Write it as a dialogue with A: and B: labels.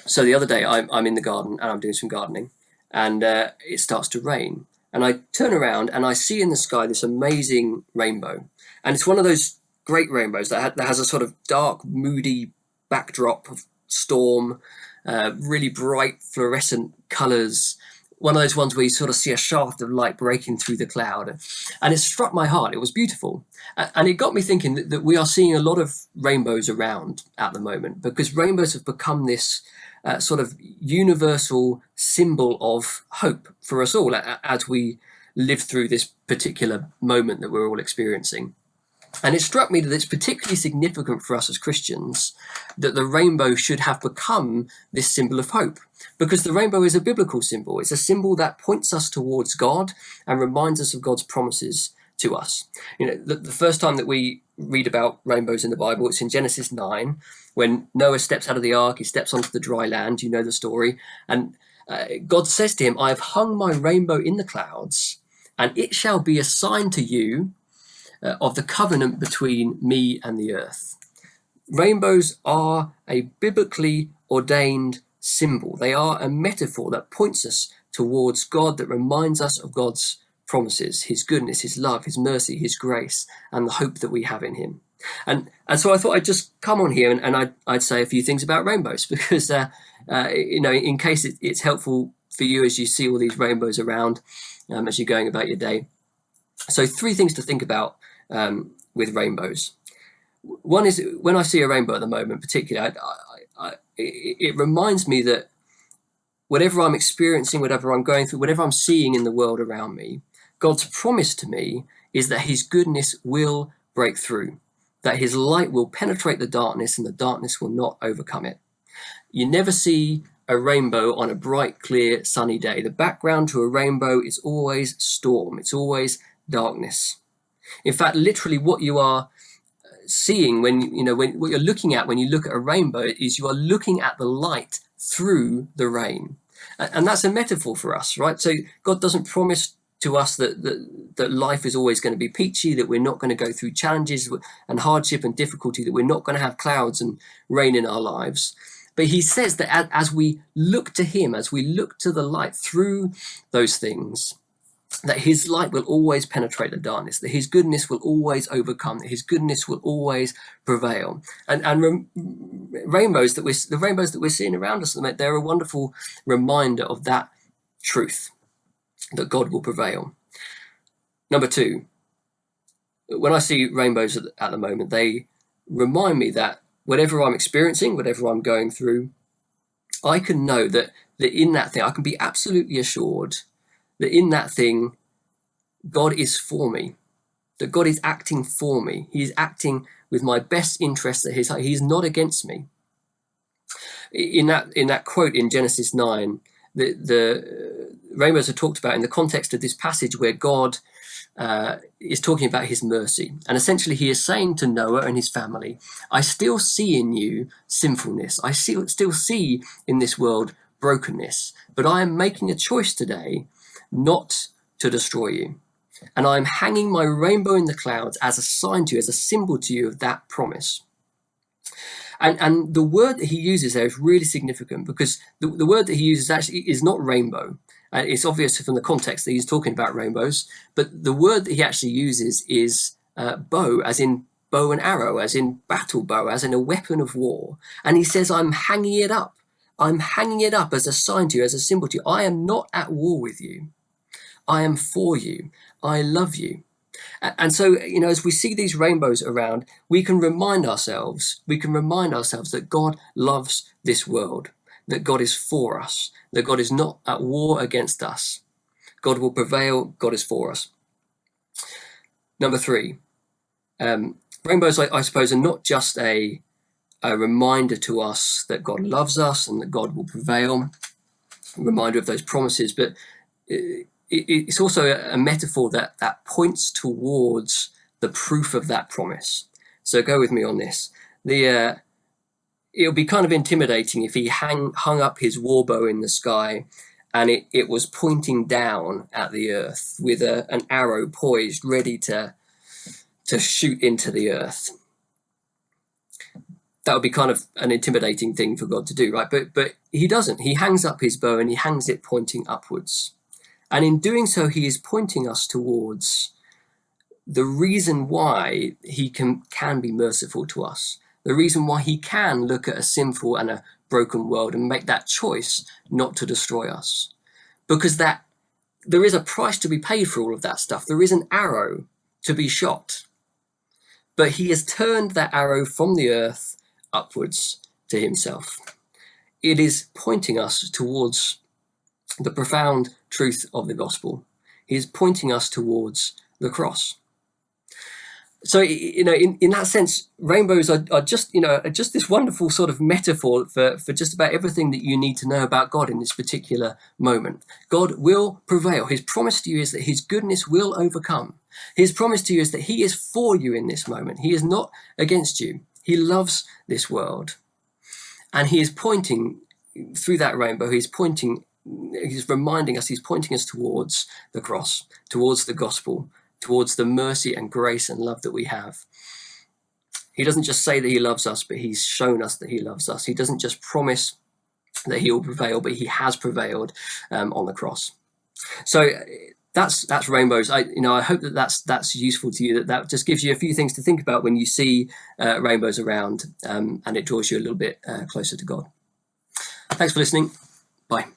A: So the other day, I'm in the garden and I'm doing some gardening, and it starts to rain. And I turn around and I see in the sky this amazing rainbow. And it's one of those great rainbows that has a sort of dark, moody backdrop of storm, really bright fluorescent colours. One of those ones where you sort of see a shaft of light breaking through the cloud. And it struck my heart. It was beautiful. And it got me thinking that we are seeing a lot of rainbows around at the moment, because rainbows have become this sort of universal symbol of hope for us all as we live through this particular moment that we're all experiencing. And it struck me that it's particularly significant for us as Christians that the rainbow should have become this symbol of hope, because the rainbow is a biblical symbol. It's a symbol that points us towards God and reminds us of God's promises to us. You know, the first time that we read about rainbows in the Bible, it's in Genesis 9, when Noah steps out of the ark, he steps onto the dry land. You know the story. And God says to him, "I have hung my rainbow in the clouds, and it shall be a sign to you of the covenant between me and the earth." Rainbows are a biblically ordained symbol. They are a metaphor that points us towards God, that reminds us of God's promises, his goodness, his love, his mercy, his grace, and the hope that we have in him. And so I thought I'd just come on here and I'd say a few things about rainbows, because, in case it's helpful for you as you see all these rainbows around as you're going about your day. So 3 things to think about with rainbows. One is, when I see a rainbow at the moment, particularly, it reminds me that whatever I'm experiencing, whatever I'm going through, whatever I'm seeing in the world around me, God's promise to me is that his goodness will break through, that his light will penetrate the darkness and the darkness will not overcome it. You never see a rainbow on a bright, clear, sunny day. The background to a rainbow is always storm. It's always darkness. In fact, literally what you are seeing what you're looking at when you look at a rainbow is you are looking at the light through the rain. And that's a metaphor for us, right? So God doesn't promise to us that life is always going to be peachy, that we're not going to go through challenges and hardship and difficulty, that we're not going to have clouds and rain in our lives. But he says that as we look to him, as we look to the light through those things, that his light will always penetrate the darkness, that his goodness will always overcome, that his goodness will always prevail. And rainbows that we're seeing around us, they're a wonderful reminder of that truth, that God will prevail. Number 2, when I see rainbows at the moment, they remind me that whatever I'm experiencing, whatever I'm going through, I can know that in that thing, I can be absolutely assured that in that thing, God is for me, that God is acting for me. He is acting with my best interests at his heart. He's not against me. In that quote in Genesis 9, the rainbows are talked about in the context of this passage where God is talking about his mercy. And essentially he is saying to Noah and his family, I still see in you sinfulness. I still see in this world brokenness, but I am making a choice today not to destroy you. And I'm hanging my rainbow in the clouds as a sign to you, as a symbol to you of that promise. And the word that he uses there is really significant, because the word that he uses actually is not rainbow. It's obvious from the context that he's talking about rainbows, but the word that he actually uses is bow, as in bow and arrow, as in battle bow, as in a weapon of war. And he says, I'm hanging it up. I'm hanging it up as a sign to you, as a symbol to you. I am not at war with you. I am for you. I love you. And so, as we see these rainbows around, we can remind ourselves that God loves this world, that God is for us, that God is not at war against us. God will prevail. God is for us. Number 3, rainbows, I suppose, are not just a reminder to us that God loves us and that God will prevail, a reminder of those promises, but it's also a metaphor that points towards the proof of that promise. So go with me on this. It would be kind of intimidating if he hung up his warbow in the sky and it was pointing down at the earth with an arrow poised, ready to shoot into the earth. that would be kind of an intimidating thing for God to do, right? But he doesn't. He hangs up his bow and he hangs it pointing upwards. And in doing so, he is pointing us towards the reason why he can be merciful to us, the reason why he can look at a sinful and a broken world and make that choice not to destroy us. Because that there is a price to be paid for all of that stuff. There is an arrow to be shot. But he has turned that arrow from the earth upwards to himself. It is pointing us towards the profound truth of the gospel. He is pointing us towards the cross. So, in that sense, rainbows are just, just this wonderful sort of metaphor for just about everything that you need to know about God in this particular moment. God will prevail. His promise to you is that his goodness will overcome. His promise to you is that he is for you in this moment. He is not against you. He loves this world. And he is pointing through that rainbow. He's reminding us, he's pointing us towards the cross, towards the gospel, towards the mercy and grace and love that we have. He doesn't just say that he loves us, but he's shown us that he loves us. He doesn't just promise that he will prevail, but he has prevailed on the cross. So that's rainbows. I hope that that's useful to you. That just gives you a few things to think about when you see rainbows around, and it draws you a little bit closer to God. Thanks for listening. Bye.